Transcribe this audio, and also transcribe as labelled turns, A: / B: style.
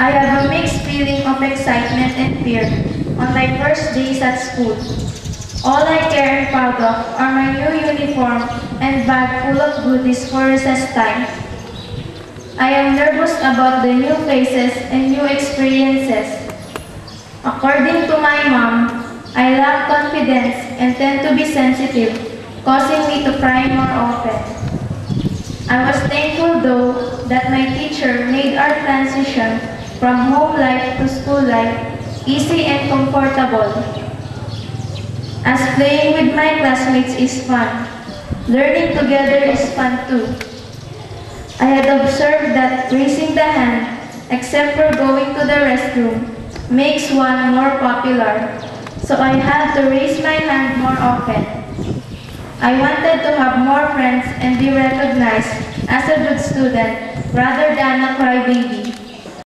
A: I have a mixed feeling of excitement and fear on my first days at school. All I care and proud of are my new uniform and bag full of goodies for recess time. I am nervous about the new faces and new experiences. According to my mom, I lack confidence and tend to be sensitive, causing me to cry more often. I was thankful though that my teacher made our transition from home life to school life easy and comfortable. As playing with my classmates is fun, learning together is fun too. I had observed that raising the hand, except for going to the restroom, makes one more popular, so I had to raise my hand more often. I wanted to have more friends and be recognized as a good student rather than a crybaby.